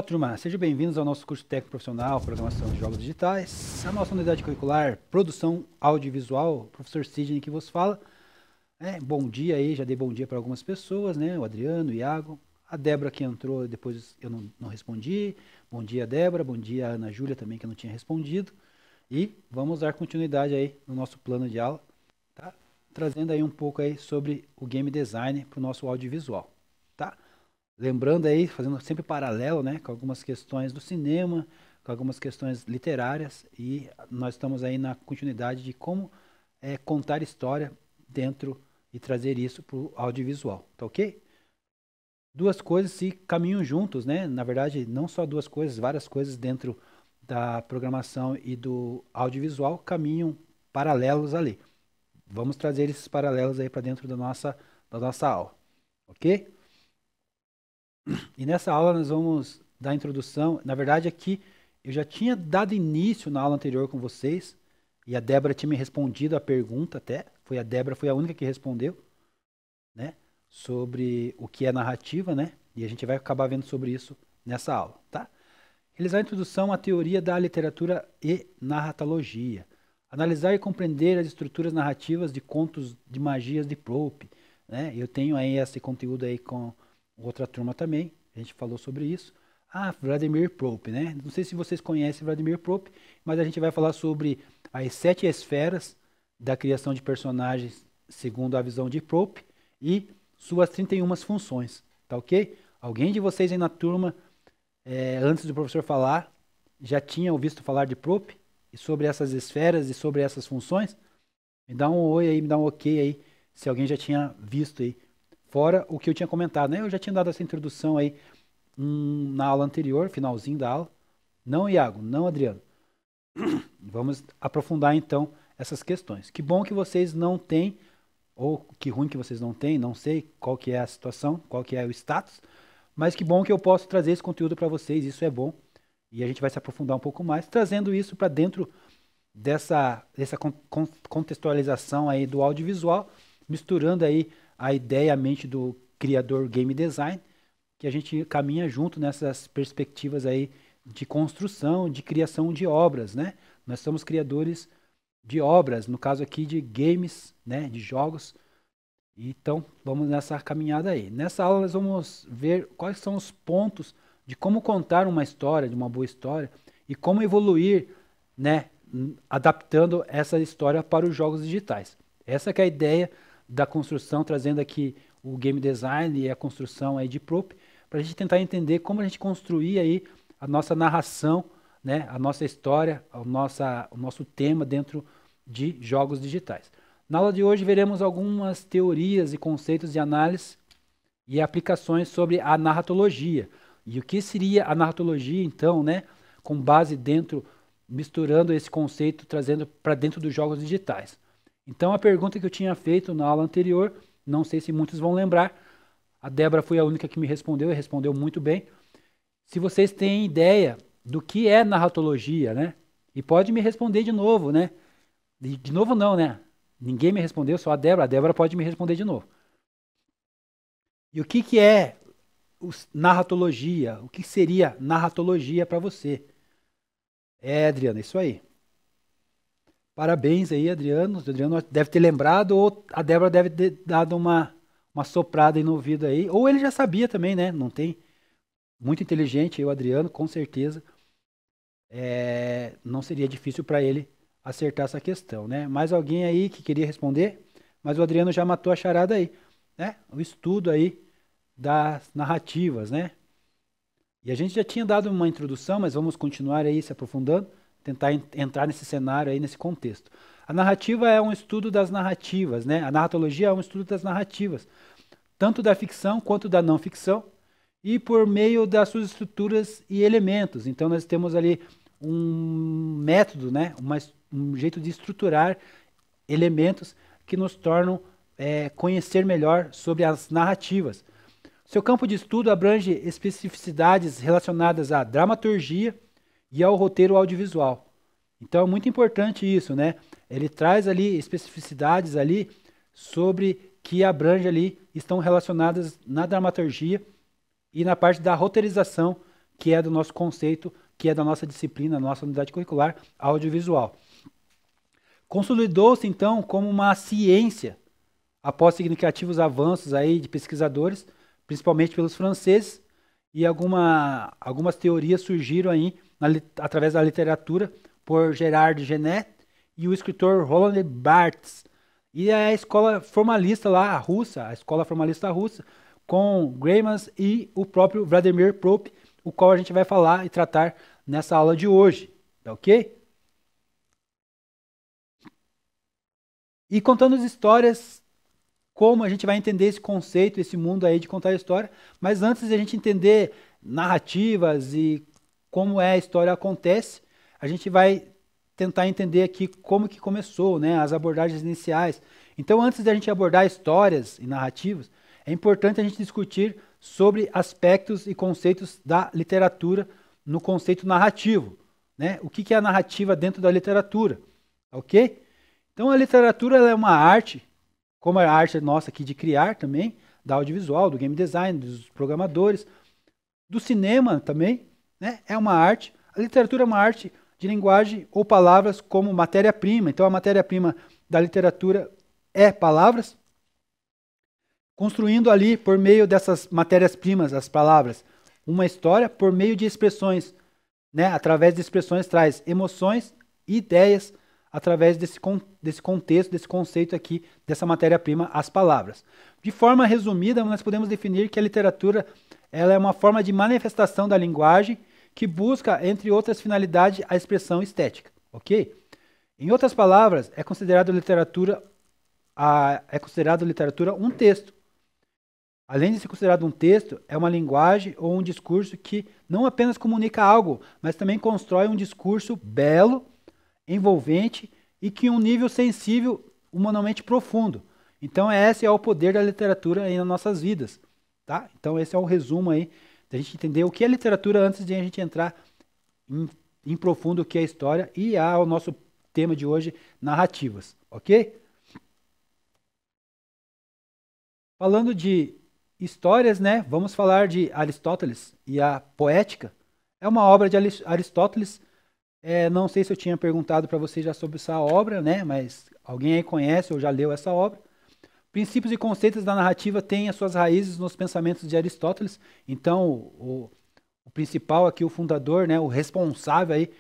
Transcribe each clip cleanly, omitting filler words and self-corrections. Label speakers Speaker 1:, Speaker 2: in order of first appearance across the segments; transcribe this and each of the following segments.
Speaker 1: Olá, turma. Sejam bem-vindos ao nosso curso técnico profissional, Programação de Jogos Digitais. A nossa unidade curricular, Produção Audiovisual, professor Sidney que vos fala. Bom dia aí, já dei bom dia para algumas pessoas, né? O Adriano, o Iago, a Débora que entrou, depois eu não respondi. Bom dia, Débora. Bom dia, Ana Júlia também, que eu não tinha respondido. E vamos dar continuidade aí no nosso plano de aula, tá? Trazendo aí um pouco aí sobre o game design para o nosso audiovisual, tá? Lembrando aí, fazendo sempre paralelo, né, com algumas questões do cinema, com algumas questões literárias, e nós estamos aí na continuidade de como contar história dentro e trazer isso para o audiovisual, tá ok? Duas coisas se caminham juntos, né? Na verdade, não só duas coisas, várias coisas dentro da programação e do audiovisual caminham paralelos ali. Vamos trazer esses paralelos aí para dentro da nossa aula, ok? E nessa aula nós vamos dar introdução. Na verdade, aqui eu já tinha dado início na aula anterior com vocês, e a Débora tinha me respondido a pergunta até. A Débora foi a única que respondeu, né? Sobre o que é narrativa, né? E a gente vai acabar vendo sobre isso nessa aula, tá? Realizar a introdução à teoria da literatura e narratologia. Analisar e compreender as estruturas narrativas de contos de magias de Prope, né? Eu tenho aí esse conteúdo aí com outra turma também, a gente falou sobre isso. Vladimir Prope, né? Não sei se vocês conhecem Vladimir Prope, mas a gente vai falar sobre as 7 esferas da criação de personagens segundo a visão de Prope e suas 31 funções, tá ok? Alguém de vocês aí na turma, antes do professor falar, já tinha ouvido falar de Prope e sobre essas esferas e sobre essas funções? Me dá um oi aí, me dá um ok aí, se alguém já tinha visto aí. Fora o que eu tinha comentado, né? Eu já tinha dado essa introdução aí na aula anterior, finalzinho da aula. Não, Iago, não, Adriano. Vamos aprofundar então essas questões. Que bom que vocês não têm, ou que ruim que vocês não têm, não sei qual que é a situação, qual que é o status, mas que bom que eu posso trazer esse conteúdo para vocês, isso é bom. E a gente vai se aprofundar um pouco mais, trazendo isso para dentro dessa contextualização aí do audiovisual, misturando aí a ideia, a mente do criador game design, que a gente caminha junto nessas perspectivas aí de construção, de criação de obras, né? Nós somos criadores de obras, no caso aqui de games, né? De jogos. Então, vamos nessa caminhada aí. Nessa aula nós vamos ver quais são os pontos de como contar uma história, de uma boa história, e como evoluir, né? Adaptando essa história para os jogos digitais. Essa que é a ideia da construção, trazendo aqui o game design e a construção aí de Prope, para a gente tentar entender como a gente construir aí a nossa narração, né, a nossa história, o nosso tema dentro de jogos digitais. Na aula de hoje veremos algumas teorias e conceitos de análise e aplicações sobre a narratologia. E o que seria a narratologia, então, né, com base dentro, misturando esse conceito, trazendo para dentro dos jogos digitais. Então, a pergunta que eu tinha feito na aula anterior, não sei se muitos vão lembrar, a Débora foi a única que me respondeu e respondeu muito bem. Se vocês têm ideia do que é narratologia, né? E pode me responder de novo, né? De novo não, né? Ninguém me respondeu, só a Débora pode me responder de novo. E o que é narratologia? O que seria narratologia para você? Adriano, isso aí. Parabéns aí, Adriano. O Adriano deve ter lembrado, ou a Débora deve ter dado uma soprada aí no ouvido aí. Ou ele já sabia também, né? Não tem. Muito inteligente aí, o Adriano, com certeza. Não seria difícil para ele acertar essa questão, né? Mais alguém aí que queria responder? Mas o Adriano já matou a charada aí, né? O estudo aí das narrativas, né? E a gente já tinha dado uma introdução, mas vamos continuar aí se aprofundando, tentar entrar nesse cenário aí, nesse contexto. A narrativa é um estudo das narrativas, né? A narratologia é um estudo das narrativas, tanto da ficção quanto da não ficção, e por meio das suas estruturas e elementos. Então nós temos ali um método, né? Um jeito de estruturar elementos que nos tornam conhecer melhor sobre as narrativas. Seu campo de estudo abrange especificidades relacionadas à dramaturgia e ao roteiro audiovisual. Então é muito importante isso, né? Ele traz ali especificidades ali sobre que abrange ali, estão relacionadas na dramaturgia e na parte da roteirização, que é do nosso conceito, que é da nossa disciplina, nossa unidade curricular audiovisual. Consolidou-se, então, como uma ciência, após significativos avanços aí de pesquisadores, principalmente pelos franceses, e algumas teorias surgiram aí através da literatura por Gerard Genet e o escritor Roland Barthes. E é a escola formalista lá, russa, a escola formalista russa, com Gramsci e o próprio Vladimir Prop, o qual a gente vai falar e tratar nessa aula de hoje, tá ok? E contando as histórias, como a gente vai entender esse conceito, esse mundo aí de contar a história, mas antes de a gente entender narrativas e como a história acontece, a gente vai tentar entender aqui como que começou, né, as abordagens iniciais. Então, antes de a gente abordar histórias e narrativas, é importante a gente discutir sobre aspectos e conceitos da literatura no conceito narrativo, né? O que é a narrativa dentro da literatura, ok? Então, a literatura ela é uma arte, como a arte nossa aqui de criar também, da audiovisual, do game design, dos programadores, do cinema também, né? É uma arte. A literatura é uma arte de linguagem ou palavras como matéria-prima. Então, a matéria-prima da literatura é palavras, construindo ali, por meio dessas matérias-primas, as palavras, uma história por meio de expressões, né? Através de expressões traz emoções e ideias através desse contexto, desse conceito aqui, dessa matéria-prima, as palavras. De forma resumida, nós podemos definir que a literatura ela é uma forma de manifestação da linguagem que busca, entre outras finalidades, a expressão estética, ok? Em outras palavras, é considerado literatura um texto. Além de ser considerado um texto, é uma linguagem ou um discurso que não apenas comunica algo, mas também constrói um discurso belo, envolvente e que um nível sensível humanamente profundo. Então esse é o poder da literatura aí nas nossas vidas, tá? Então esse é o resumo aí da gente entender o que é literatura antes de a gente entrar em profundo o que é história e o nosso tema de hoje, narrativas, ok? Falando de histórias, né? Vamos falar de Aristóteles e a Poética. É uma obra de Aristóteles. Não sei se eu tinha perguntado para você já sobre essa obra, né? Mas alguém aí conhece ou já leu essa obra. Princípios e conceitos da narrativa têm as suas raízes nos pensamentos de Aristóteles. Então, o principal aqui, o fundador, né? O responsável aí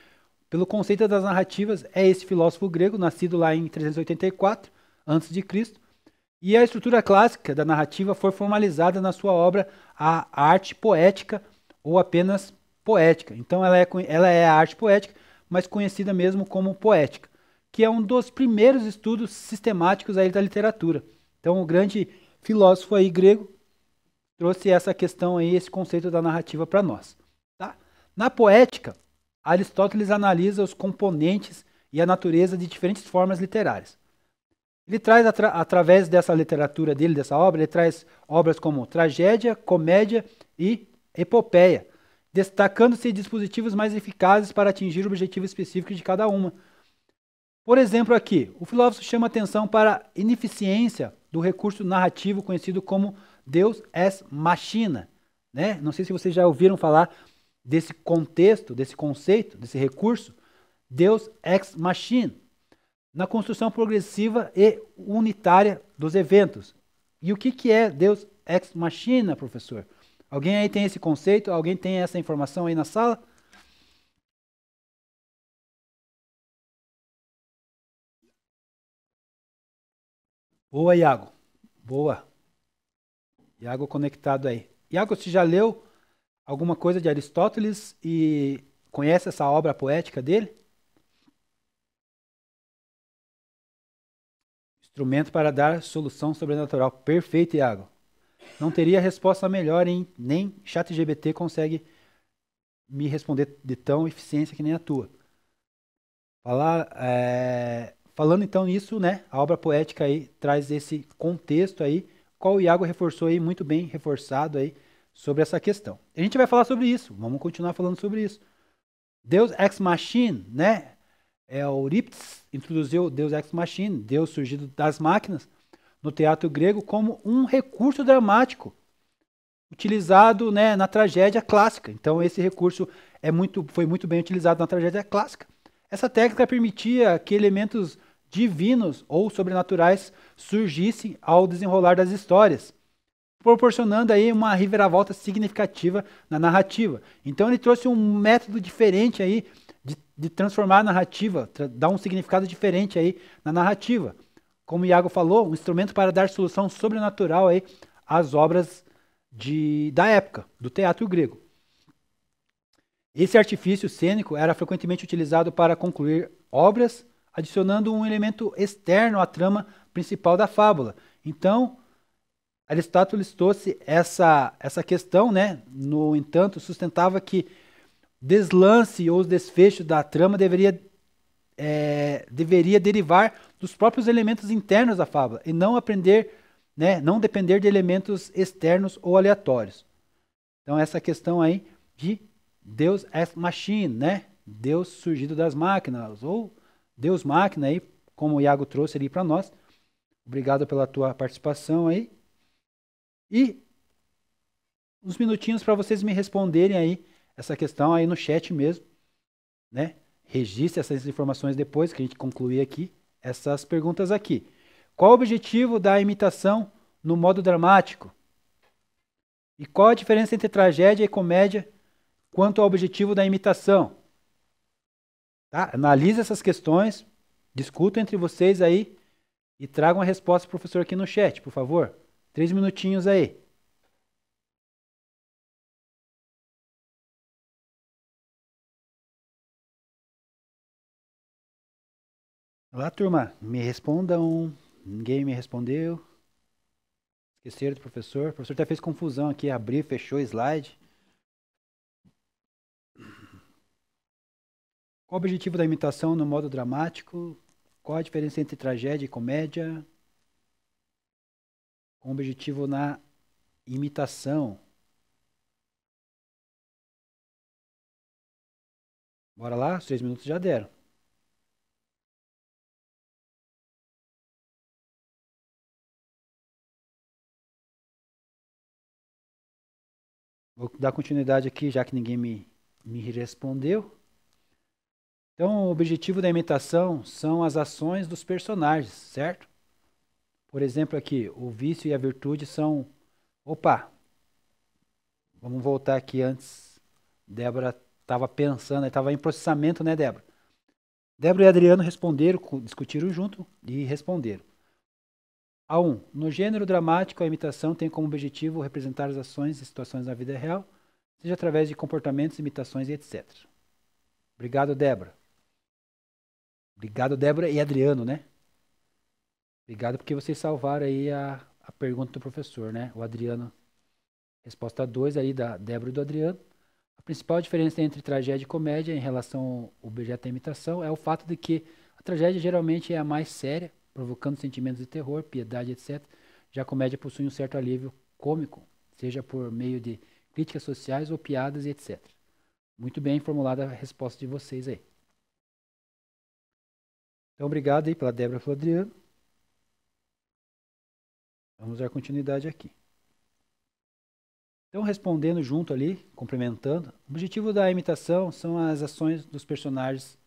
Speaker 1: pelo conceito das narrativas é esse filósofo grego, nascido lá em 384 a.C. E a estrutura clássica da narrativa foi formalizada na sua obra A Arte Poética ou apenas Poética. Então, ela é a arte poética, mas conhecida mesmo como poética, que é um dos primeiros estudos sistemáticos aí da literatura. Então, o grande filósofo aí grego trouxe essa questão aí, esse conceito da narrativa para nós. Tá? Na poética, Aristóteles analisa os componentes e a natureza de diferentes formas literárias. Ele traz, através dessa literatura dele, dessa obra, ele traz obras como tragédia, comédia e epopeia, destacando-se dispositivos mais eficazes para atingir o objetivo específico de cada uma. Por exemplo, aqui, o filósofo chama atenção para a ineficiência do recurso narrativo conhecido como Deus ex machina. Né? Não sei se vocês já ouviram falar desse contexto, desse conceito, desse recurso, Deus ex machina, na construção progressiva e unitária dos eventos. E o que é Deus ex machina, professor? Alguém aí tem esse conceito? Alguém tem essa informação aí na sala? Boa, Iago. Boa. Iago conectado aí. Iago, você já leu alguma coisa de Aristóteles e conhece essa obra poética dele? Instrumento para dar solução sobrenatural. Perfeito, Iago. Não teria resposta melhor, hein? Nem ChatGPT consegue me responder de tão eficiência que nem a tua. Falando então nisso, né? A obra poética aí traz esse contexto aí, qual o Iago reforçou aí, muito bem reforçado aí, sobre essa questão. A gente vai falar sobre isso, vamos continuar falando sobre isso. Deus ex machina, né? Eurípides introduziu Deus ex machina, Deus surgido das máquinas, no teatro grego como um recurso dramático utilizado, né, na tragédia clássica. Então esse recurso foi muito bem utilizado na tragédia clássica. Essa técnica permitia que elementos divinos ou sobrenaturais surgissem ao desenrolar das histórias, proporcionando aí uma reviravolta significativa na narrativa. Então ele trouxe um método diferente aí de transformar a narrativa, dar um significado diferente aí na narrativa. Como o Iago falou, um instrumento para dar solução sobrenatural aí às obras da época, do teatro grego. Esse artifício cênico era frequentemente utilizado para concluir obras, adicionando um elemento externo à trama principal da fábula. Então, Aristóteles trouxe essa questão, né? No entanto, sustentava que deslance ou os desfechos da trama deveria derivar dos próprios elementos internos da fábula e não não depender de elementos externos ou aleatórios. Então essa questão aí de Deus ex machina, né? Deus surgido das máquinas, ou Deus máquina aí, como o Iago trouxe ali para nós. Obrigado pela tua participação aí. E uns minutinhos para vocês me responderem aí essa questão aí no chat mesmo, né? Registre essas informações depois que a gente concluir aqui essas perguntas aqui. Qual o objetivo da imitação no modo dramático? E qual a diferença entre tragédia e comédia quanto ao objetivo da imitação? Tá? Analise essas questões, discutam entre vocês aí e tragam a resposta pro professor aqui no chat, por favor. 3 minutinhos aí. Olá, turma. Me respondam. Ninguém me respondeu. Esqueceram do professor. O professor até fez confusão aqui. Abriu, fechou o slide. Qual o objetivo da imitação no modo dramático? Qual a diferença entre tragédia e comédia? Qual o objetivo na imitação? Bora lá? Os 3 minutos já deram. Vou dar continuidade aqui, já que ninguém me respondeu. Então, o objetivo da imitação são as ações dos personagens, certo? Por exemplo, aqui, o vício e a virtude são... Opa! Vamos voltar aqui antes. Débora estava pensando, estava em processamento, né, Débora? Débora e Adriano responderam, discutiram junto e responderam. A1. No gênero dramático, a imitação tem como objetivo representar as ações e situações na vida real, seja através de comportamentos, imitações e etc. Obrigado, Débora. Obrigado, Débora e Adriano, né? Obrigado porque vocês salvaram aí a pergunta do professor, né? O Adriano, resposta 2 aí da Débora e do Adriano. A principal diferença entre tragédia e comédia em relação ao objeto da imitação é o fato de que a tragédia geralmente é a mais séria, provocando sentimentos de terror, piedade, etc. Já a comédia possui um certo alívio cômico, seja por meio de críticas sociais ou piadas e etc. Muito bem formulada a resposta de vocês aí. Então, obrigado aí pela Débora e pelo Adriano. Vamos dar continuidade aqui. Então, respondendo junto ali, complementando, o objetivo da imitação são as ações dos personagens,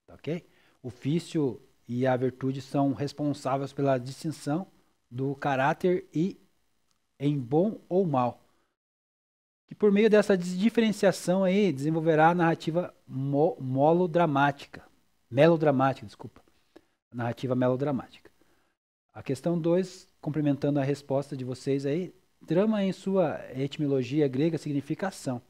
Speaker 1: ok? O vício e a virtude são responsáveis pela distinção do caráter e em bom ou mal. Que por meio dessa diferenciação aí, desenvolverá a narrativa melodramática, desculpa. A narrativa melodramática. A questão 2, complementando a resposta de vocês aí, drama em sua etimologia grega significa ação.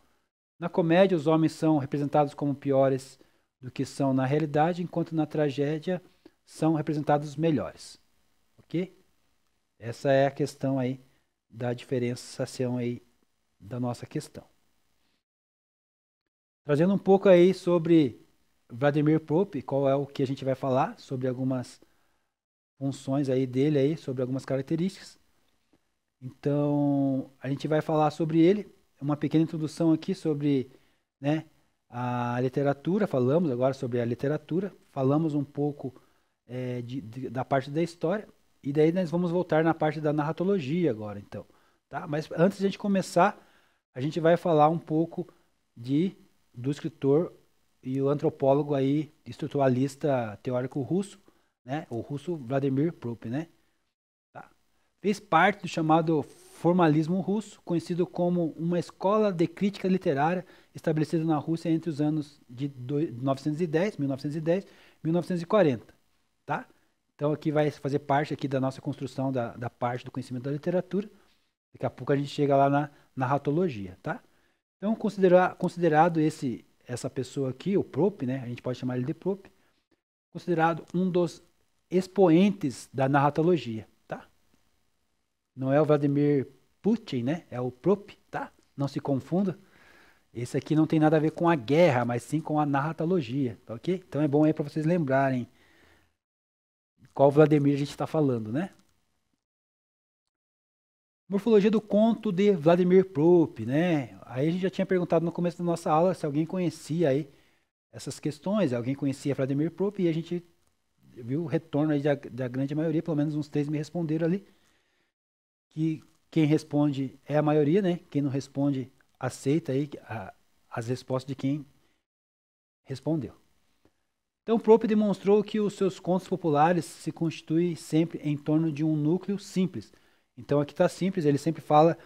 Speaker 1: Na comédia, os homens são representados como piores do que são na realidade, enquanto na tragédia são representados melhores. Ok? Essa é a questão aí da diferenciação aí da nossa questão. Trazendo um pouco aí sobre Vladimir Pope, qual é o que a gente vai falar, sobre algumas funções aí dele aí, sobre algumas características. Então, a gente vai falar sobre ele, uma pequena introdução aqui sobre, né, a literatura, falamos agora sobre a literatura, falamos um pouco da parte da história, e daí nós vamos voltar na parte da narratologia agora, então, tá? Mas antes de a gente começar, a gente vai falar um pouco do escritor e o antropólogo aí, estruturalista teórico russo, né? O russo Vladimir Propp, né? Tá. Fez parte do chamado formalismo russo, conhecido como uma escola de crítica literária estabelecida na Rússia entre os anos de 1910, 1940, tá? Então aqui vai fazer parte aqui da nossa construção da parte do conhecimento da literatura. Daqui a pouco a gente chega lá na narratologia, tá? Então considerado essa pessoa aqui, o Propp, né? A gente pode chamar ele de Propp, considerado um dos expoentes da narratologia, tá? Não é o Vladimir Putin, né? É o Propp, tá? Não se confunda. Esse aqui não tem nada a ver com a guerra, mas sim com a narratologia, tá ok? Então é bom aí para vocês lembrarem qual Vladimir a gente está falando, né? Morfologia do conto de Vladimir Propp, né? Aí a gente já tinha perguntado no começo da nossa aula se alguém conhecia aí essas questões, alguém conhecia Vladimir Propp, e a gente viu o retorno aí da grande maioria, pelo menos uns 3 me responderam ali, que quem responde é a maioria, né? Quem não responde aceita aí as respostas de quem respondeu. Então, Propp demonstrou que os seus contos populares se constituem sempre em torno de um núcleo simples. Então, aqui está simples, ele sempre fala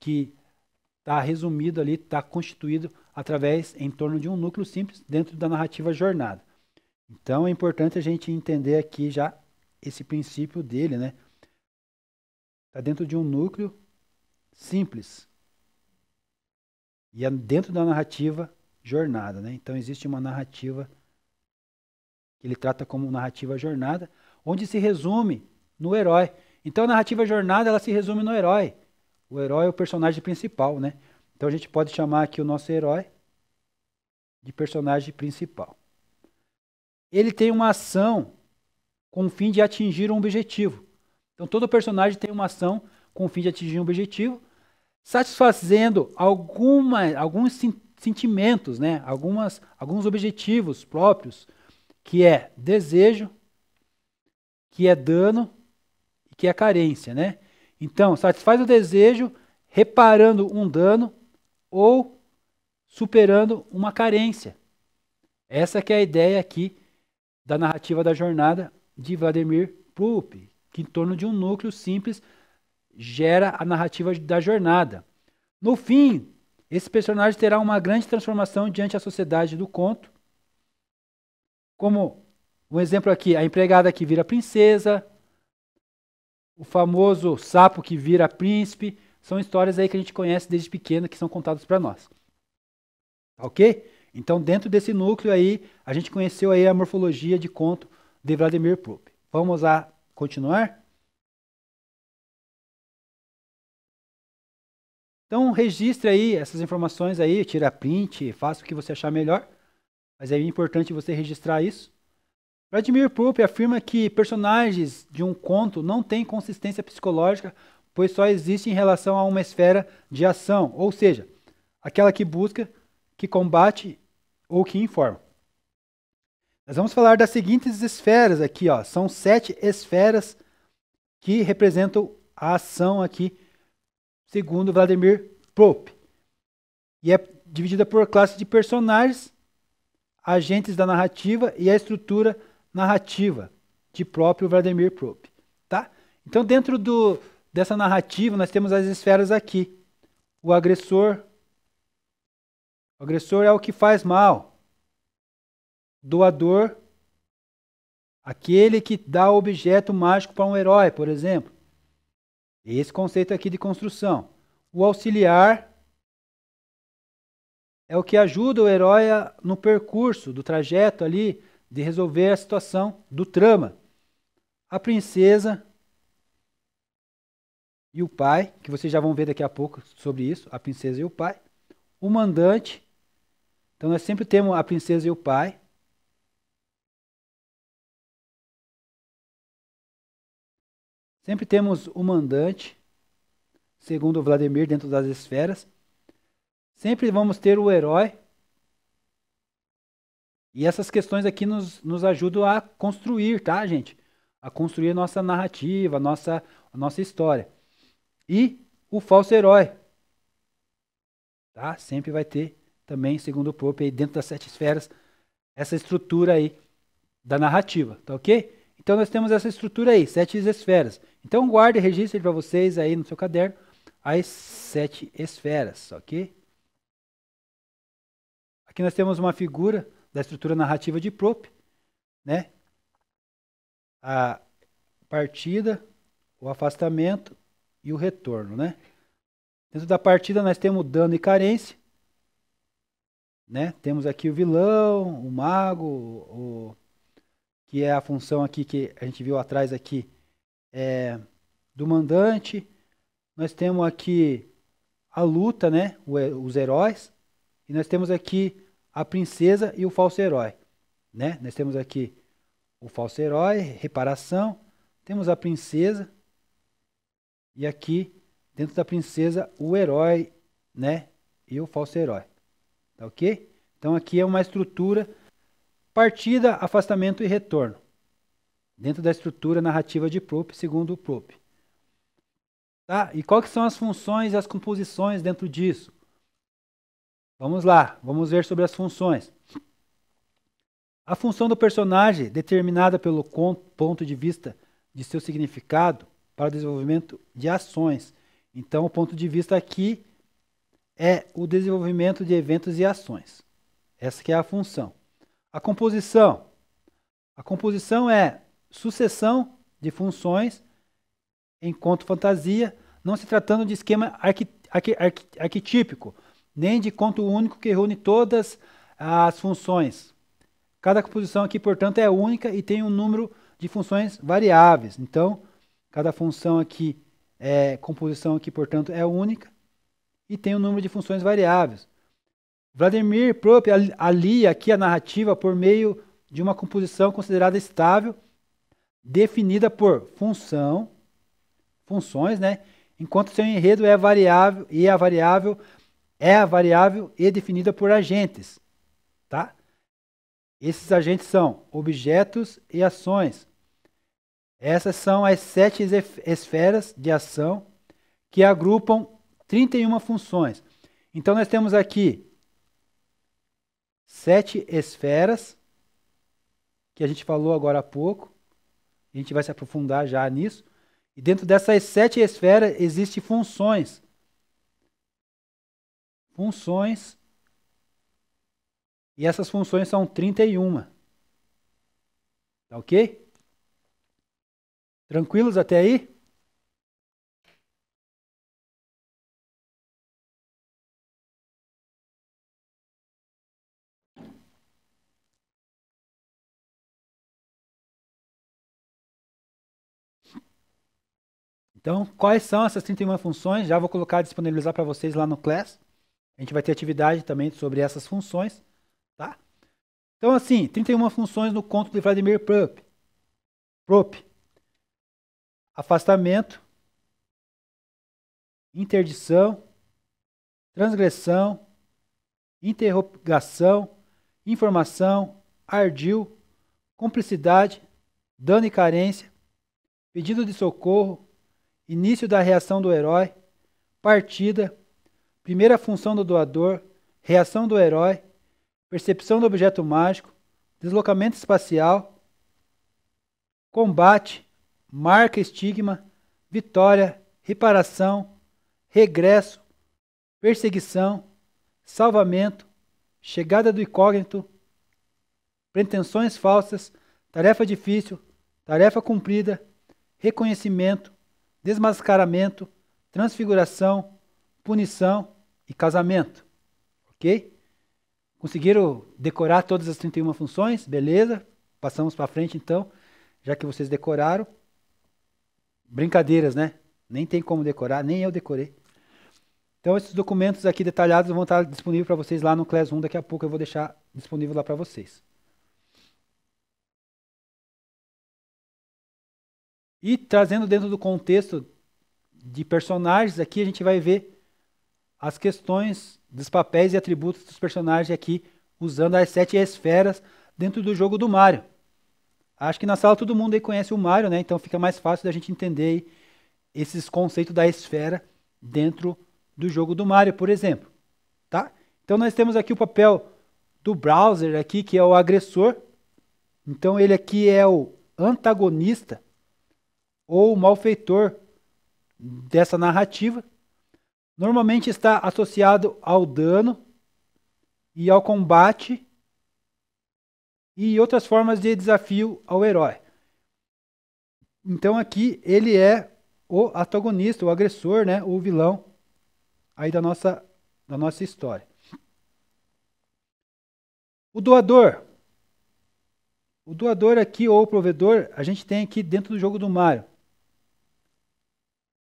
Speaker 1: que está resumido ali, está constituído em torno de um núcleo simples dentro da narrativa jornada. Então, é importante a gente entender aqui já esse princípio dele, né? Está dentro de um núcleo simples. E é dentro da narrativa jornada, né? Então, existe uma narrativa que ele trata como narrativa jornada, onde se resume no herói. Então a narrativa jornada, ela se resume no herói. O herói é o personagem principal, né? Então a gente pode chamar aqui o nosso herói de personagem principal. Ele tem uma ação com o fim de atingir um objetivo. Então todo personagem tem uma ação com o fim de atingir um objetivo, satisfazendo alguns sentimentos, né? Alguns objetivos próprios, que é desejo, que é dano e que é carência, né? Então, satisfaz o desejo reparando um dano ou superando uma carência. Essa que é a ideia aqui da narrativa da jornada de Vladimir Propp, que em torno de um núcleo simples gera a narrativa da jornada. No fim, esse personagem terá uma grande transformação diante da sociedade do conto, como um exemplo aqui, a empregada que vira princesa, o famoso sapo que vira príncipe, são histórias aí que a gente conhece desde pequeno, que são contadas para nós. Ok? Então, dentro desse núcleo aí, a gente conheceu aí a morfologia de conto de Vladimir Propp. Vamos lá continuar? Então, registre aí essas informações aí, tira print, faça o que você achar melhor. Mas é importante você registrar isso. Vladimir Propp afirma que personagens de um conto não têm consistência psicológica, pois só existem em relação a uma esfera de ação, ou seja, aquela que busca, que combate ou que informa. Nós vamos falar das seguintes esferas aqui, ó. São 7 esferas que representam a ação aqui, segundo Vladimir Propp. E é dividida por classe de personagens, agentes da narrativa e a estrutura narrativa de próprio Vladimir Propp, tá? Então, dentro dessa narrativa, nós temos as esferas aqui. O agressor é o que faz mal. Doador, aquele que dá o objeto mágico para um herói, por exemplo. Esse conceito aqui de construção. O auxiliar é o que ajuda o herói no percurso, do trajeto ali, de resolver a situação do trama. A princesa e o pai, que vocês já vão ver daqui a pouco sobre isso, a princesa e o pai. O mandante, então nós sempre temos a princesa e o pai. Sempre temos o mandante, segundo o Vladimir, dentro das esferas. Sempre vamos ter o herói. E essas questões aqui nos ajudam a construir, tá, gente? A construir a nossa narrativa, a nossa história. E o falso herói. Tá? Sempre vai ter também, segundo o Prop, aí dentro das 7 esferas, essa estrutura aí da narrativa, tá ok? Então nós temos essa estrutura aí, 7 esferas. Então guarde e registre para vocês aí no seu caderno as 7 esferas, ok? Aqui nós temos uma figura da estrutura narrativa de Prop, né? A partida, o afastamento e o retorno, né? Dentro da partida nós temos dano e carência, né? Temos aqui o vilão, o mago, que é a função aqui que a gente viu atrás aqui do mandante. Nós temos aqui a luta, né? Os heróis. E nós temos aqui a princesa e o falso herói, né? Nós temos aqui o falso herói, reparação. Temos a princesa. E aqui, dentro da princesa, o herói, né? E o falso herói. Tá ok? Então aqui é uma estrutura partida, afastamento e retorno. Dentro da estrutura narrativa de Prop, segundo o Prop. Tá? E quais são as funções e as composições dentro disso? Vamos lá, vamos ver sobre as funções. A função do personagem, determinada pelo ponto de vista de seu significado para o desenvolvimento de ações. Então, o ponto de vista aqui é o desenvolvimento de eventos e ações. Essa que é a função. A composição. A composição é sucessão de funções em conto fantasia, não se tratando de esquema arquetípico, nem de conto único que reúne todas as funções. Cada composição aqui, portanto, é única e tem um número de funções variáveis. Então, cada função aqui, composição aqui, portanto, é única e tem um número de funções variáveis. Vladimir Prop alia aqui a narrativa por meio de uma composição considerada estável, definida por funções, né? Enquanto seu enredo é variável e a variável e definida por agentes, tá? Esses agentes são objetos e ações. Essas são as 7 esferas de ação que agrupam 31 funções. Então nós temos aqui 7 esferas, que a gente falou agora há pouco. A gente vai se aprofundar já nisso. E dentro dessas 7 esferas existem funções. E essas funções são 31. Tá ok? Tranquilos até aí? Então, quais são essas 31 funções? Já vou colocar, disponibilizar para vocês lá no Class. A gente vai ter atividade também sobre essas funções, tá? Então, assim, 31 funções no conto de Vladimir Prop. Afastamento, interdição, transgressão, interrogação, informação, ardil, cumplicidade, dano e carência, pedido de socorro, início da reação do herói, partida, primeira função do doador, reação do herói, percepção do objeto mágico, deslocamento espacial, combate, marca estigma, vitória, reparação, regresso, perseguição, salvamento, chegada do incógnito, pretensões falsas, tarefa difícil, tarefa cumprida, reconhecimento, desmascaramento, transfiguração, punição e casamento. Ok? Conseguiram decorar todas as 31 funções? Beleza? Passamos para frente então, já que vocês decoraram. Brincadeiras, né? Nem tem como decorar, nem eu decorei. Então esses documentos aqui detalhados vão estar disponíveis para vocês lá no Classroom. Daqui a pouco eu vou deixar disponível lá para vocês. E trazendo dentro do contexto de personagens, aqui a gente vai ver as questões dos papéis e atributos dos personagens aqui, usando as 7 esferas dentro do jogo do Mario. Acho que na sala todo mundo aí conhece o Mario, né? Então fica mais fácil da gente entender esses conceitos da esfera dentro do jogo do Mario, por exemplo, tá? Então nós temos aqui o papel do Bowser aqui, que é o agressor. Então ele aqui é o antagonista ou malfeitor dessa narrativa. Normalmente está associado ao dano e ao combate e outras formas de desafio ao herói. Então aqui ele é o antagonista, o agressor, né, o vilão aí da nossa história. O doador. O doador aqui, ou o provedor, a gente tem aqui dentro do jogo do Mario.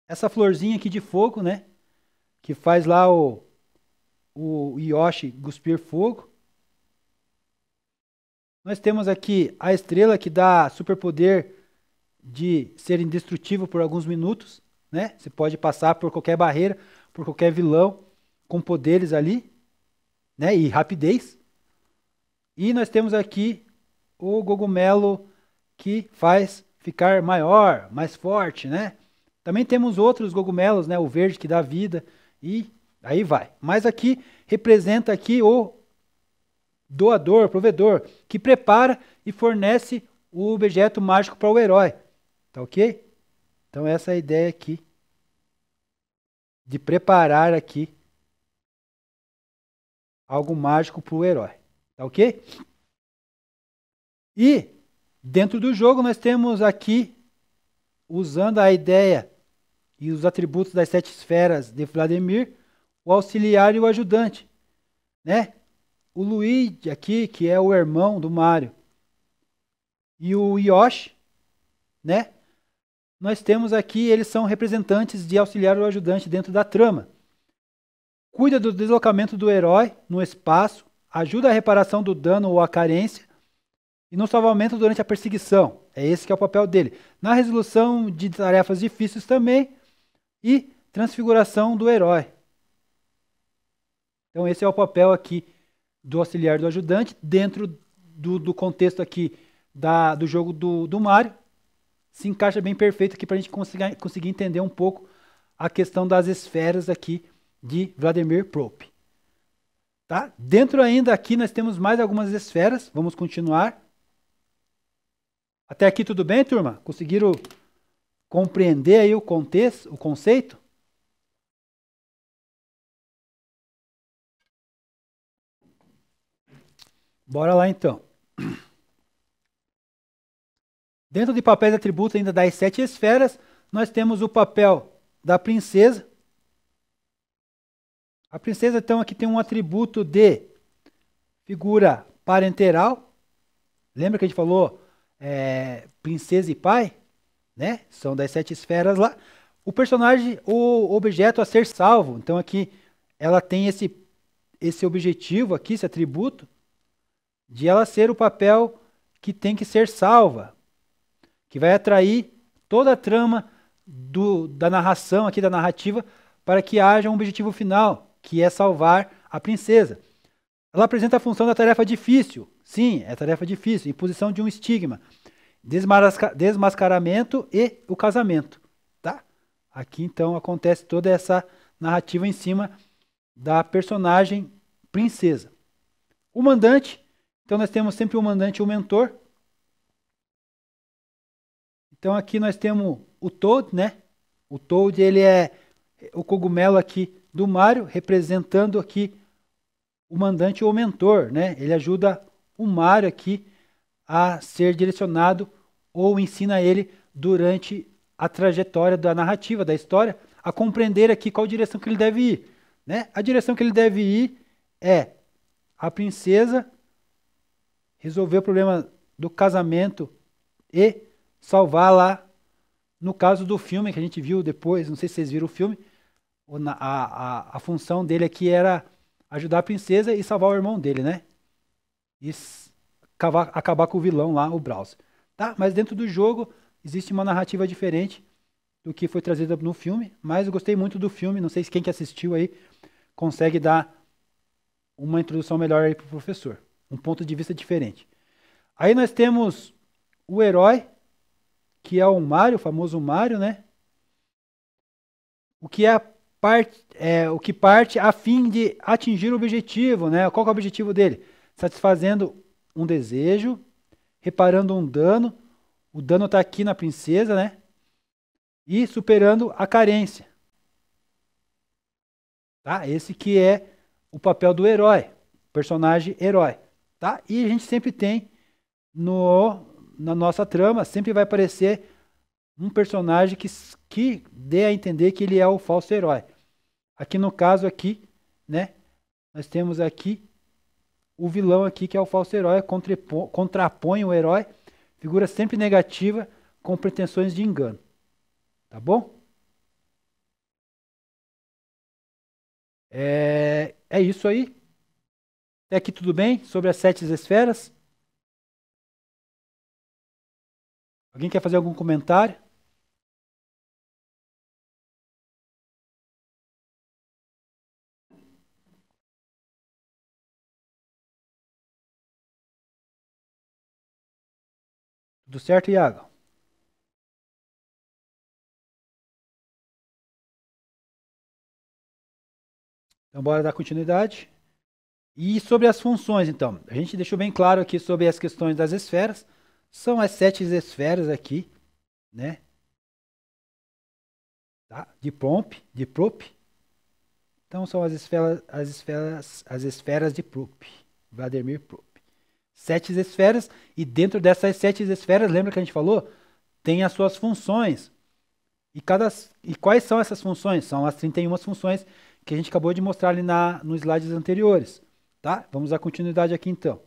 Speaker 1: Essa florzinha aqui de fogo, né? Que faz lá o Yoshi cuspir fogo. Nós temos aqui a estrela que dá superpoder de ser indestrutível por alguns minutos, né? Você pode passar por qualquer barreira, por qualquer vilão, com poderes ali, né? E rapidez. E nós temos aqui o cogumelo que faz ficar maior, mais forte, né? Também temos outros cogumelos, né? O verde que dá vida e aí vai. Mas aqui representa aqui o doador, provedor, que prepara e fornece o objeto mágico para o herói. Tá ok? Então essa é a ideia aqui de preparar aqui algo mágico para o herói. Tá ok? E dentro do jogo nós temos aqui, usando a ideia e os atributos das 7 esferas de Vladimir, o auxiliar e o ajudante, né? O Luigi aqui, que é o irmão do Mario, e o Yoshi, né? Nós temos aqui, eles são representantes de auxiliar ou ajudante dentro da trama. Cuida do deslocamento do herói no espaço, ajuda a reparação do dano ou a carência, e no salvamento durante a perseguição. É esse que é o papel dele. Na resolução de tarefas difíceis também, e transfiguração do herói. Então esse é o papel aqui do auxiliar do ajudante, dentro do contexto aqui do jogo do Mario. Se encaixa bem perfeito aqui para a gente conseguir entender um pouco a questão das esferas aqui de Vladimir Propp. Tá? Dentro ainda aqui nós temos mais algumas esferas, vamos continuar. Até aqui tudo bem, turma? Conseguiram compreender aí o contexto, o conceito? Bora lá então. Dentro de papéis e atributos ainda das 7 esferas, nós temos o papel da princesa. A princesa então aqui tem um atributo de figura parenteral. Lembra que a gente falou princesa e pai? Né? São das 7 esferas lá. O personagem, o objeto a ser salvo. Então aqui ela tem esse objetivo aqui, esse atributo, de ela ser o papel que tem que ser salva, que vai atrair toda a trama da narração aqui, da narrativa, para que haja um objetivo final, que é salvar a princesa. Ela apresenta a função da tarefa difícil. Sim, é tarefa difícil, imposição de um estigma, desmascaramento e o casamento. Tá? Aqui então acontece toda essa narrativa em cima da personagem princesa. O mandante, então nós temos sempre o mandante e o mentor. Então aqui nós temos o Toad, né? O Toad, ele é o cogumelo aqui do Mario, representando aqui o mandante ou o mentor, né? Ele ajuda o Mario aqui a ser direcionado ou ensina ele durante a trajetória da narrativa, da história, a compreender aqui qual direção que ele deve ir, né? A direção que ele deve ir é a princesa resolver o problema do casamento e salvar lá, no caso do filme que a gente viu depois, não sei se vocês viram o filme, a função dele aqui era ajudar a princesa e salvar o irmão dele, né? E acabar com o vilão lá, o Bowser. Tá? Mas dentro do jogo existe uma narrativa diferente do que foi trazida no filme, mas eu gostei muito do filme, não sei se quem que assistiu aí consegue dar uma introdução melhor aí para o professor, um ponto de vista diferente. Aí nós temos o herói, que é o Mario, o famoso Mario, né? O que é o que parte a fim de atingir o objetivo, né? Qual que é o objetivo dele? Satisfazendo um desejo, reparando um dano. O dano está aqui na princesa, né? E superando a carência. Tá? Esse que é o papel do herói, personagem herói. Tá? E a gente sempre tem na nossa trama, sempre vai aparecer um personagem que dê a entender que ele é o falso herói. Aqui no caso aqui, né? Nós temos aqui o vilão aqui que é o falso herói, contrapõe o herói, figura sempre negativa com pretensões de engano. Tá bom? É isso aí. Até aqui tudo bem sobre as 7 esferas? Alguém quer fazer algum comentário? Tudo certo, Iago? Então, bora dar continuidade. E sobre as funções, então. A gente deixou bem claro aqui sobre as questões das esferas. São as 7 esferas aqui, né? Tá? De Prop. Então, são as esferas de Prop. Vladimir Prop. 7 esferas. E dentro dessas 7 esferas, lembra que a gente falou? Tem as suas funções. E quais são essas funções? São as 31 funções que a gente acabou de mostrar ali nos slides anteriores. Tá? Vamos dar continuidade aqui então.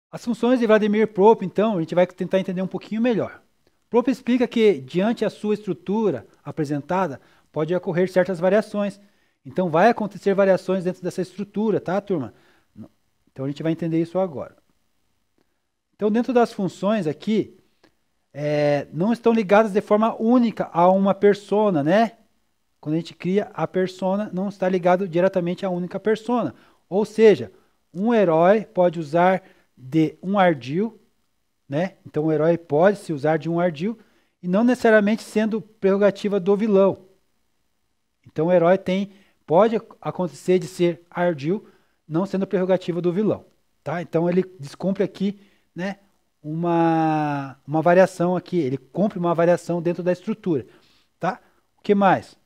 Speaker 1: As funções de Vladimir Prop, então, a gente vai tentar entender um pouquinho melhor. Prop explica que, diante a sua estrutura apresentada, pode ocorrer certas variações. Então, vai acontecer variações dentro dessa estrutura, tá, turma? Então, a gente vai entender isso agora. Então, dentro das funções aqui, não estão ligadas de forma única a uma persona, né? Quando a gente cria a persona, não está ligado diretamente a única persona. Ou seja, um herói pode usar de um ardil, né? Então o herói pode se usar de um ardil e não necessariamente sendo prerrogativa do vilão. Então o herói pode acontecer de ser ardil, não sendo prerrogativa do vilão, tá? Então ele descumpre aqui, né, uma variação aqui, ele cumpre uma variação dentro da estrutura, tá? O que mais?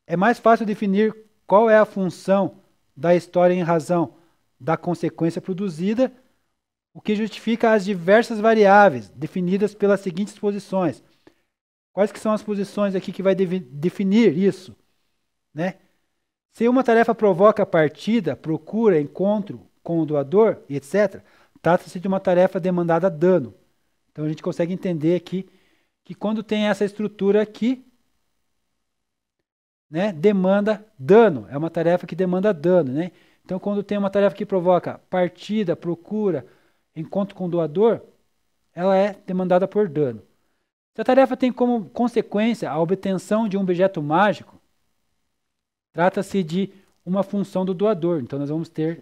Speaker 1: É mais fácil definir qual é a função da história em razão da consequência produzida, o que justifica as diversas variáveis definidas pelas seguintes posições. Quais que são as posições aqui que vai definir isso? Né? Se uma tarefa provoca partida, procura, encontro com o doador, etc., trata-se de uma tarefa demandada dano. Então a gente consegue entender aqui que quando tem essa estrutura aqui, né, demanda dano, é uma tarefa que demanda dano, né? Então, quando tem uma tarefa que provoca partida, procura, encontro com o doador, ela é demandada por dano. Se a tarefa tem como consequência a obtenção de um objeto mágico, trata-se de uma função do doador. Então, nós vamos ter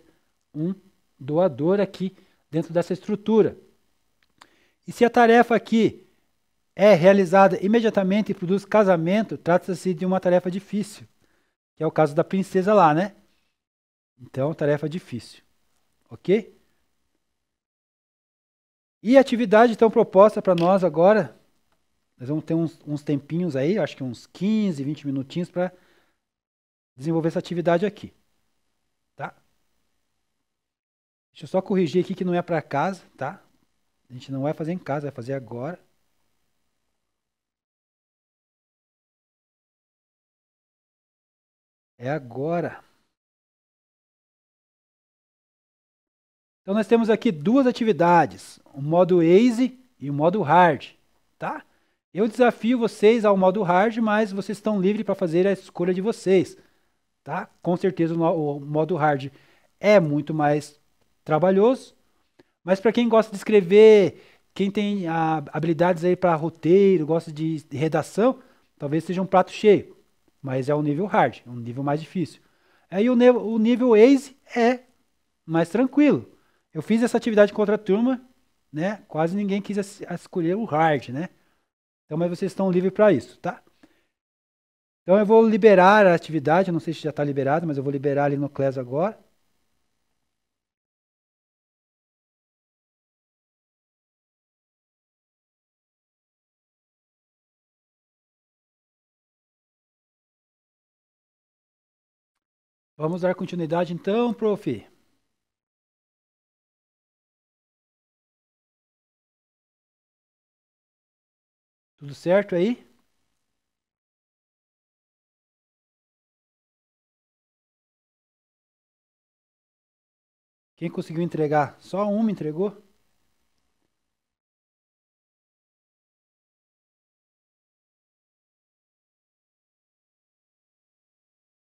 Speaker 1: um doador aqui dentro dessa estrutura. E se a tarefa aqui é realizada imediatamente e produz casamento, trata-se de uma tarefa difícil, que é o caso da princesa lá, né? Então, tarefa difícil, ok? E a atividade, então, proposta para nós agora, nós vamos ter uns tempinhos aí, acho que uns 15, 20 minutinhos para desenvolver essa atividade aqui, tá? Deixa eu só corrigir aqui que não é para casa, tá? A gente não vai fazer em casa, vai fazer agora. É agora. Então nós temos aqui duas atividades, o modo easy e o modo hard, tá? Eu desafio vocês ao modo hard, mas vocês estão livres para fazer a escolha de vocês, tá? Com certeza o modo hard é muito mais trabalhoso, mas para quem gosta de escrever, quem tem habilidades aí para roteiro, gosta de redação, talvez seja um prato cheio, mas é o nível hard, um nível mais difícil. Aí o nível easy é mais tranquilo. Eu fiz essa atividade contra a turma, né? Quase ninguém quis escolher o hard, né? Então, mas vocês estão livres para isso, tá? Então eu vou liberar a atividade, eu não sei se já está liberado, mas eu vou liberar ali no Class agora. Vamos dar continuidade então, prof. Tudo certo aí? Quem conseguiu entregar? Só uma entregou?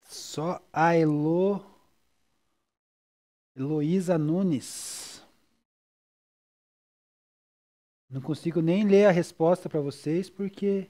Speaker 1: Só a Heloísa Nunes. Não consigo nem ler a resposta para vocês porque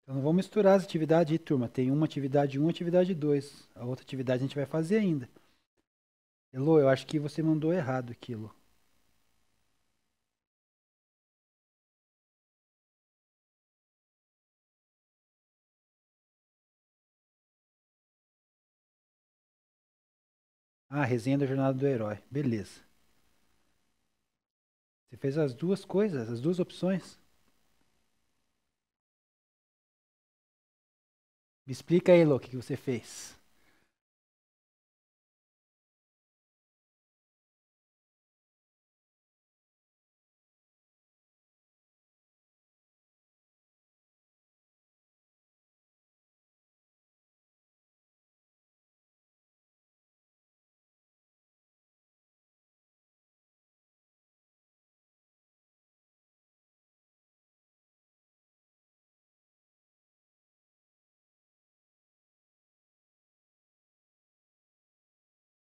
Speaker 1: então não vamos misturar as atividades aí, turma. Tem uma atividade 1, atividade 2. A outra atividade a gente vai fazer ainda. Elo, eu acho que você mandou errado aquilo. Ah, resenha da jornada do herói. Beleza. Você fez as duas coisas, as duas opções? Me explica aí, Lô, o que você fez.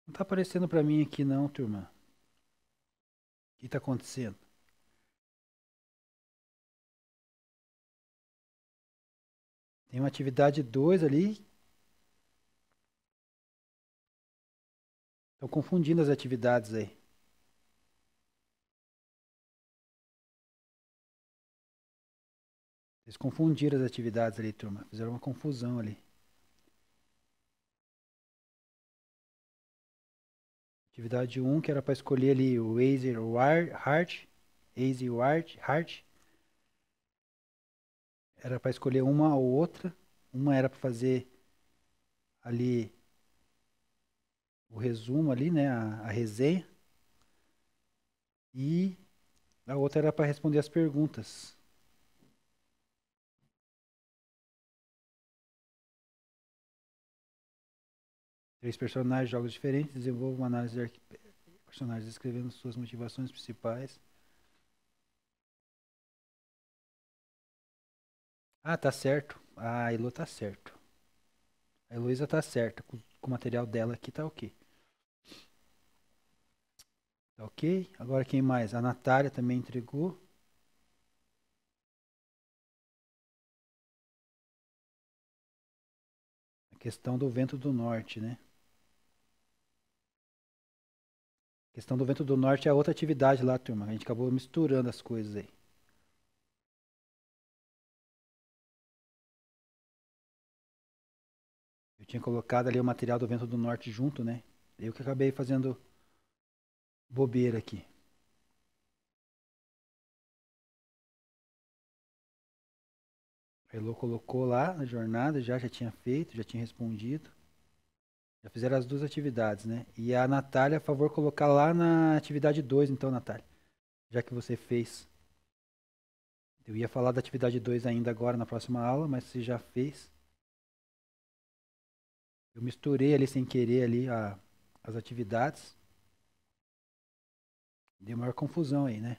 Speaker 1: Não tá aparecendo pra mim aqui não, turma. O que tá acontecendo? Tem uma atividade 2 ali. Estão confundindo as atividades aí. Eles confundiram as atividades ali, turma. Fizeram uma confusão ali. Atividade 1, que era para escolher ali o Acer Heart. Ace Ward, Heart. Era para escolher uma ou outra. Uma era para fazer ali o resumo ali, né? A resenha. E a outra era para responder as perguntas. Três personagens, jogos diferentes. Desenvolva uma análise de personagens descrevendo suas motivações principais. Ah, tá certo. A Elo tá certo. A Heloísa tá certa. Com o material dela aqui tá ok. Tá ok? Agora quem mais? A Natália também entregou. A questão do vento do norte, né? A questão do vento do norte é outra atividade lá, turma. A gente acabou misturando as coisas aí. Eu tinha colocado ali o material do vento do norte junto, né? Eu que acabei fazendo bobeira aqui. A Elo colocou lá na jornada, já tinha feito, já tinha respondido. Já fizeram as duas atividades, né? E a Natália, a favor, colocar lá na atividade 2, então, Natália. Já que você fez. Eu ia falar da atividade 2 ainda agora na próxima aula, mas você já fez. Eu misturei ali sem querer ali as atividades. Deu maior confusão aí, né?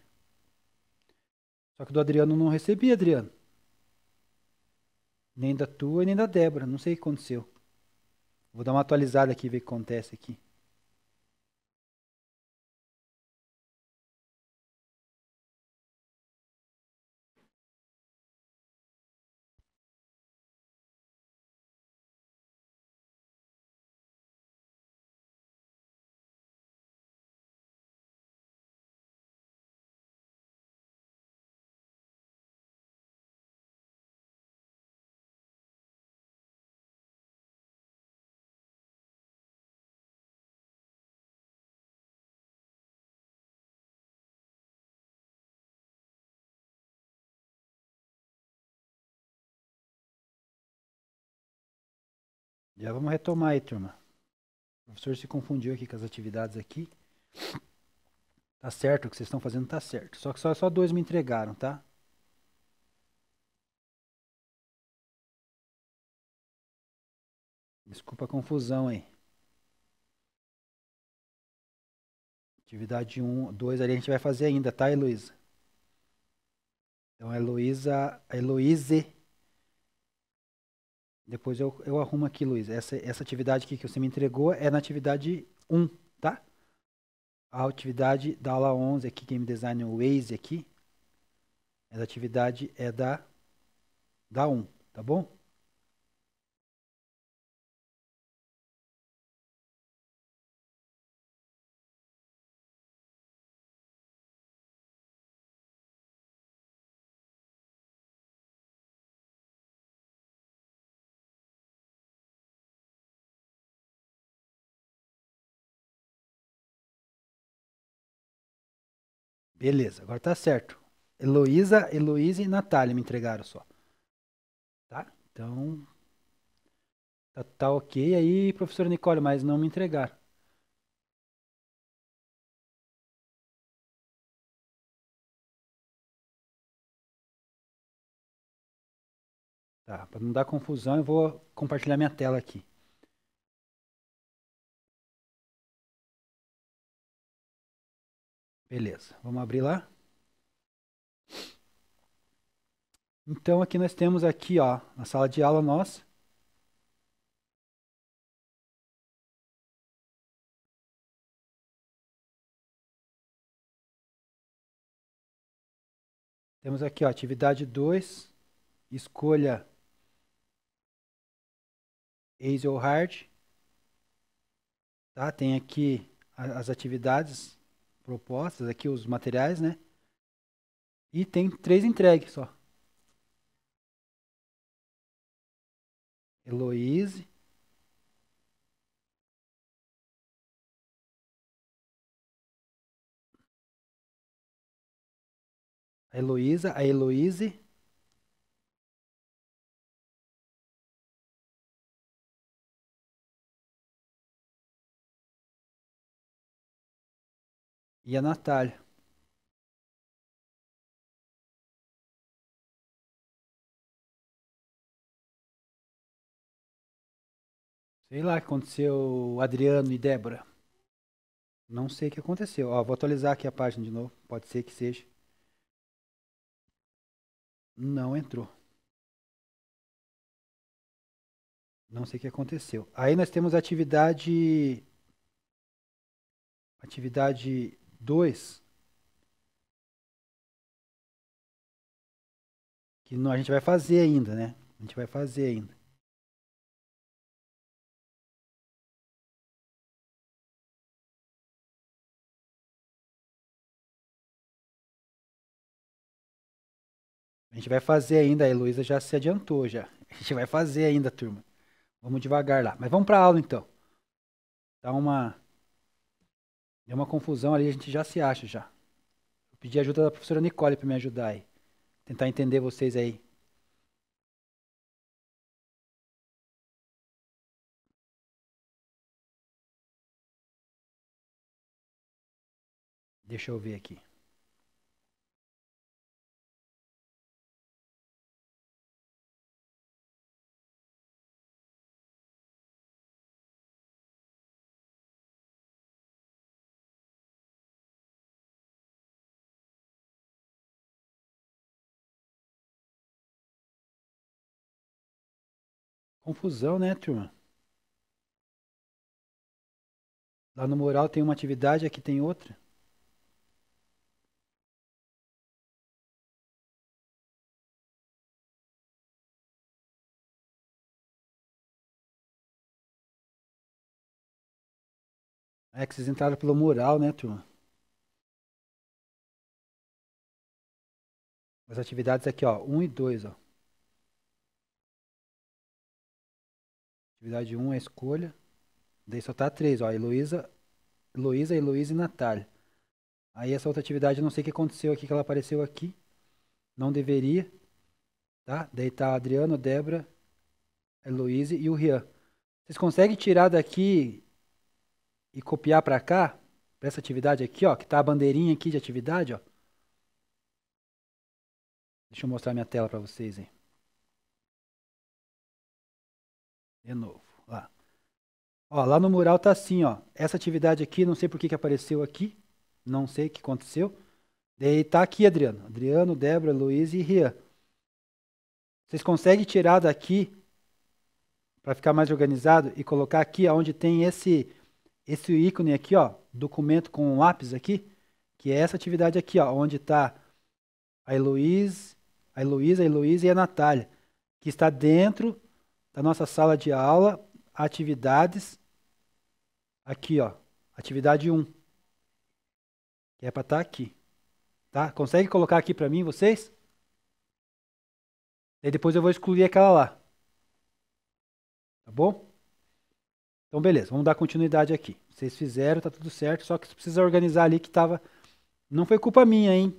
Speaker 1: Só que do Adriano não recebi, Adriano. Nem da tua, nem da Débora. Não sei o que aconteceu. Vou dar uma atualizada aqui, ver o que acontece aqui. Já vamos retomar aí, turma. O professor se confundiu aqui com as atividades aqui. Tá certo, o que vocês estão fazendo tá certo. Só que só dois me entregaram, tá? Desculpa a confusão aí. Atividade 1, 2 ali a gente vai fazer ainda, tá, Heloísa? Então, a Heloíse. Depois eu arrumo aqui, Luiz. Essa atividade aqui que você me entregou é na atividade 1, tá? A atividade da aula 11 aqui, Game Design Waze aqui. Essa atividade é da 1, tá bom? Beleza, agora tá certo. Heloísa, Heloísa e Natália me entregaram só. Tá? Então, tá ok aí, professora Nicole, mas não me entregaram. Tá, para não dar confusão, eu vou compartilhar minha tela aqui. Beleza, vamos abrir lá. Então, aqui nós temos aqui, ó, na sala de aula nossa. Temos aqui, ó, atividade 2, escolha easy ou hard, tá? Tem aqui as atividades propostas, aqui os materiais, né? E tem 3 entregues só. Heloíse, a Heloísa, a Heloíse e a Natália. Sei lá o que aconteceu, Adriano e Débora. Não sei o que aconteceu. Ó, vou atualizar aqui a página de novo. Pode ser que seja. Não entrou. Não sei o que aconteceu. Aí nós temos a atividade 2, que a gente vai fazer ainda, né? A gente vai fazer ainda. A gente vai fazer ainda, a Heloísa já se adiantou já. A gente vai fazer ainda, turma. Vamos devagar lá. Mas vamos para a aula então. Dá uma, deu uma confusão ali, a gente já se acha já. Eu pedi ajuda da professora Nicole para me ajudar aí. Tentar entender vocês aí. Deixa eu ver aqui. Confusão, né, turma? Lá no mural tem uma atividade, aqui tem outra. É que vocês entraram pelo mural, né, turma? As atividades aqui, ó, 1 e 2, ó. Atividade 1 é a escolha. Daí só tá 3, ó. Heloísa e Natália. Aí essa outra atividade, eu não sei o que aconteceu aqui, que ela apareceu aqui. Não deveria, tá? Daí tá Adriano, Débora, Heloísa e o Rian. Vocês conseguem tirar daqui e copiar para cá? Para essa atividade aqui, ó, que tá a bandeirinha aqui de atividade, ó. Deixa eu mostrar minha tela para vocês aí. De novo, lá. Ó, lá no mural tá assim, ó. Essa atividade aqui, não sei por que que apareceu aqui. Não sei o que aconteceu. Daí tá aqui, Adriano. Adriano, Débora, Luiz e Rian. Vocês conseguem tirar daqui para ficar mais organizado e colocar aqui onde tem esse ícone aqui, ó, documento com um lápis aqui, que é essa atividade aqui, ó, onde tá a Heloísa e a Natália, que está dentro da nossa sala de aula, atividades, aqui, ó, atividade 1, que é para estar aqui, tá? Consegue colocar aqui para mim, vocês? E depois eu vou excluir aquela lá, tá bom? Então, beleza, vamos dar continuidade aqui. Vocês fizeram, tá tudo certo, só que precisa organizar ali que tava. Não foi culpa minha, hein?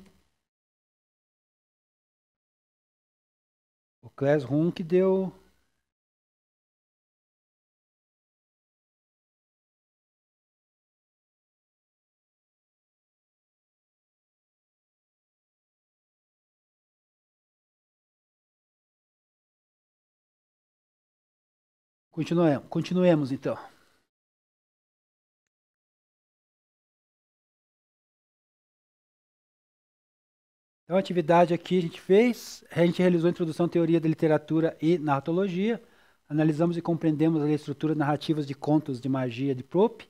Speaker 1: O Classroom que deu. Continuemos então. Então, a atividade aqui a gente fez, a gente realizou a introdução à teoria da literatura e narratologia, analisamos e compreendemos as estruturas narrativas de contos de magia de Propp,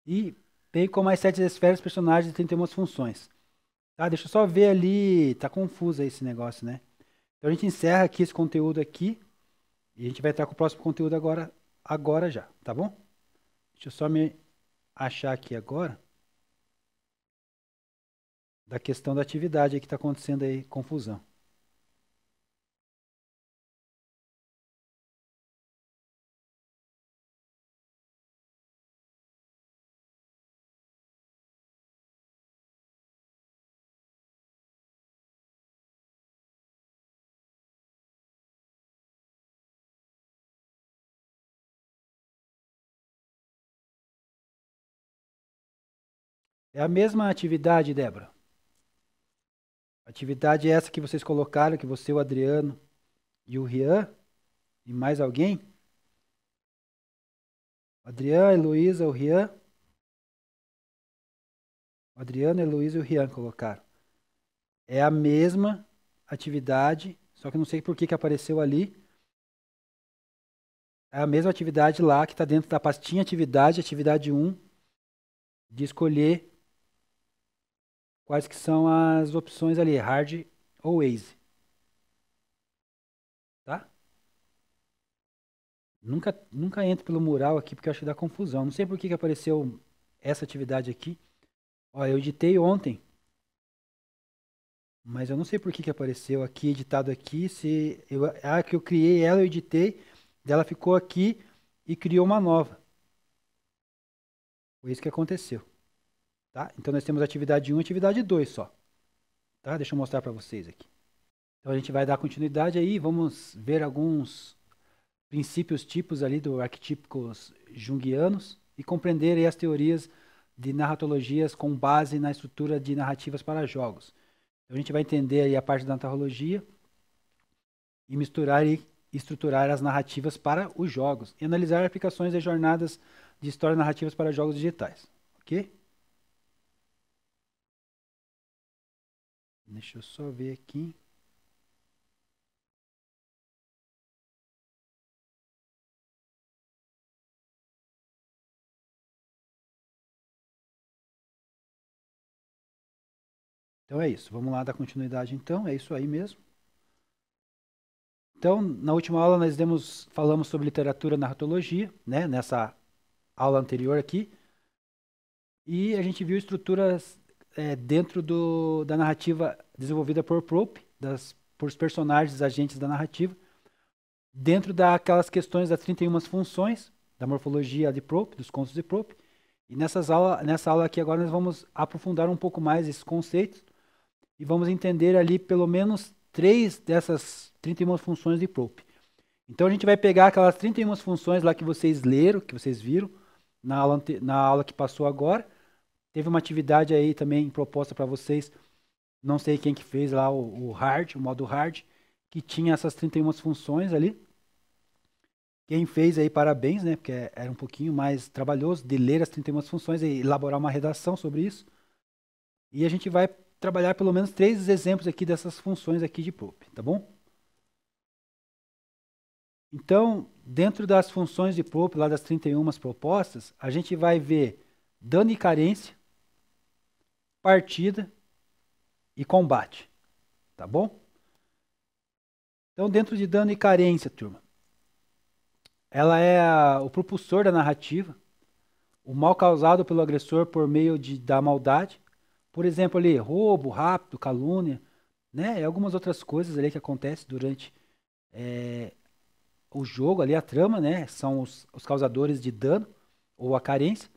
Speaker 1: e bem como as 7 esferas, personagens e 31 funções. Tá, deixa eu só ver ali, tá confuso aí esse negócio, né? Então a gente encerra aqui esse conteúdo aqui, e a gente vai entrar com o próximo conteúdo agora já, tá bom? Deixa eu só me achar aqui agora da questão da atividade aí que está acontecendo aí, confusão. É a mesma atividade, Débora. Atividade é essa que vocês colocaram, que você, o Adriano e o Rian, e mais alguém? Adriano, Heloísa, o Rian. O Adriano, a Heloísa e o Rian colocaram. É a mesma atividade, só que não sei por que apareceu ali. É a mesma atividade lá que está dentro da pastinha atividade 1, de escolher quais que são as opções ali, hard ou easy. Tá? Nunca entro pelo mural aqui porque eu acho que dá confusão. Não sei por que apareceu essa atividade aqui. Ó, eu editei ontem, mas eu não sei por que apareceu aqui, editado aqui. Que eu criei ela, eu editei, dela ficou aqui e criou uma nova. Foi isso que aconteceu. Tá? Então nós temos atividade 1 e atividade 2 só. Tá? Deixa eu mostrar para vocês aqui. Então a gente vai dar continuidade aí, vamos ver alguns princípios tipos ali do arquetípicos junguianos e compreender aí as teorias de narratologias com base na estrutura de narrativas para jogos. Então a gente vai entender aí a parte da narratologia e misturar e estruturar as narrativas para os jogos e analisar aplicações de jornadas de histórias narrativas para jogos digitais. Ok? Deixa eu só ver aqui. Então é isso. Vamos lá dar continuidade então. É isso aí mesmo. Então, na última aula nós falamos sobre literatura e narratologia, né? Nessa aula anterior aqui. E a gente viu estruturas dentro da narrativa desenvolvida por Propp, por os personagens, agentes da narrativa, dentro daquelas questões das 31 funções, da morfologia de Propp, dos contos de Propp. E nessa aula aqui agora nós vamos aprofundar um pouco mais esses conceitos e vamos entender ali pelo menos 3 dessas 31 funções de Propp. Então a gente vai pegar aquelas 31 funções lá que vocês leram, que vocês viram na aula que passou agora. Teve uma atividade aí também proposta para vocês, não sei quem que fez lá o modo hard, que tinha essas 31 funções ali. Quem fez aí, parabéns, né? Porque era um pouquinho mais trabalhoso de ler as 31 funções e elaborar uma redação sobre isso. E a gente vai trabalhar pelo menos 3 exemplos aqui dessas funções aqui de Propp, tá bom? Então, dentro das funções de Propp, lá das 31 propostas, a gente vai ver dano e carência, partida e combate, tá bom? Então, dentro de dano e carência, turma, ela é o propulsor da narrativa, o mal causado pelo agressor por meio da maldade, por exemplo, ali, roubo, rapto, calúnia, né? E algumas outras coisas ali que acontecem durante o jogo, ali, a trama, né? São os causadores de dano ou a carência.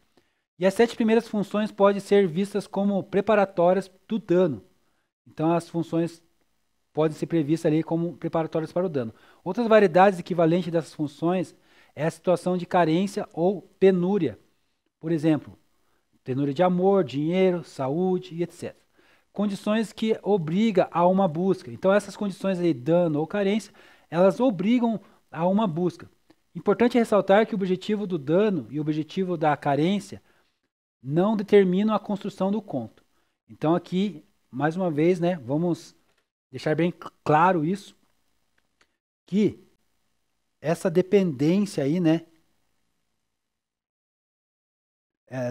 Speaker 1: E as 7 primeiras funções podem ser vistas como preparatórias do dano. Então, as funções podem ser previstas ali como preparatórias para o dano. Outras variedades equivalentes dessas funções é a situação de carência ou penúria. Por exemplo, penúria de amor, dinheiro, saúde e etc. Condições que obrigam a uma busca. Então, essas condições aí, dano ou carência, elas obrigam a uma busca. Importante ressaltar que o objetivo do dano e o objetivo da carência não determinam a construção do conto. Então, aqui, mais uma vez, né, vamos deixar bem claro isso, que essa dependência aí, né,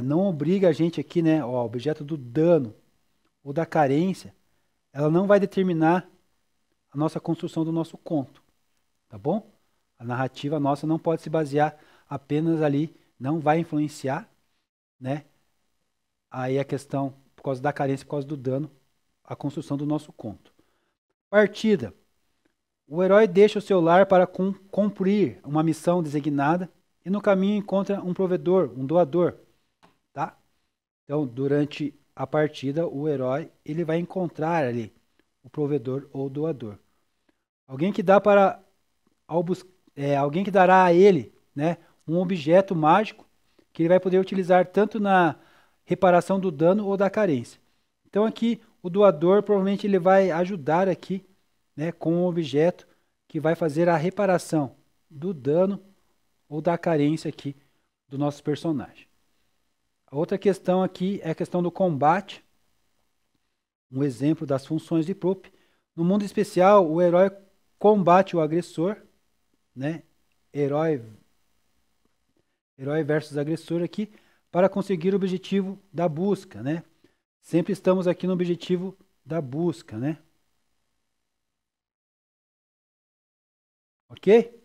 Speaker 1: não obriga a gente aqui, né, o objeto do dano ou da carência, ela não vai determinar a nossa construção do nosso conto, tá bom? A narrativa nossa não pode se basear apenas ali, não vai influenciar, né, aí a questão, por causa da carência, por causa do dano, a construção do nosso conto. Partida. O herói deixa o seu lar para cumprir uma missão designada e no caminho encontra um provedor, um doador, tá? Então, durante a partida, o herói ele vai encontrar ali o provedor ou doador. Alguém que alguém que dará a ele, né, um objeto mágico que ele vai poder utilizar tanto na reparação do dano ou da carência. Então aqui o doador provavelmente ele vai ajudar aqui, né, com um objeto que vai fazer a reparação do dano ou da carência aqui do nosso personagem. A outra questão aqui é a questão do combate. Um exemplo das funções de Propp. No mundo especial, o herói combate o agressor, né? Herói versus agressor aqui, para conseguir o objetivo da busca, né? Sempre estamos aqui no objetivo da busca, né? Ok?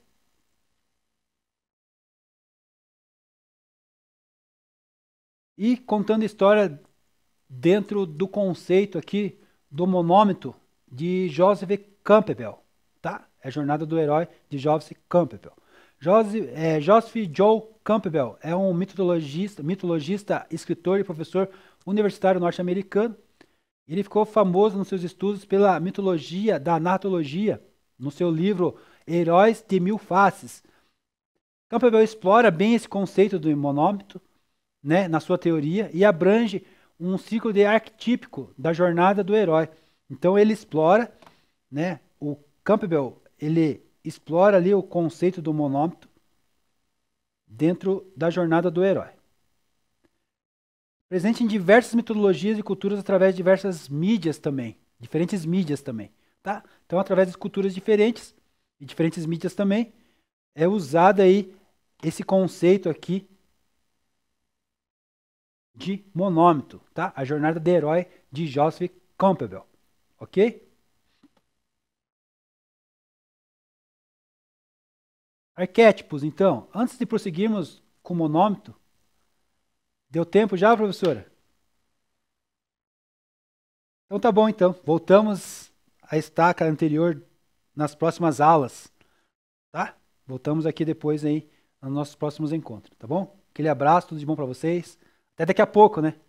Speaker 1: E contando história dentro do conceito aqui do monômito de Joseph Campbell, tá? É a Jornada do Herói de Joseph Campbell. Joseph Joe Campbell é um mitologista, escritor e professor universitário norte-americano. Ele ficou famoso nos seus estudos pela mitologia da narratologia, no seu livro Heróis de Mil Faces. Campbell explora bem esse conceito do monômito, né, na sua teoria, e abrange um ciclo de arquetípico da jornada do herói. Então ele explora, né, o Campbell, ele explora ali o conceito do monômito dentro da jornada do herói. Presente em diversas mitologias e culturas através de diversas mídias também, diferentes mídias também, tá? Então através de culturas diferentes e diferentes mídias também é usado aí esse conceito aqui de monômito, tá? A jornada do herói de Joseph Campbell, ok? Arquétipos, então. Antes de prosseguirmos com o monômito, deu tempo já, professora? Então tá bom, então. Voltamos à estaca anterior nas próximas aulas, tá? Voltamos aqui depois aí nos nossos próximos encontros, tá bom? Aquele abraço, tudo de bom para vocês. Até daqui a pouco, né?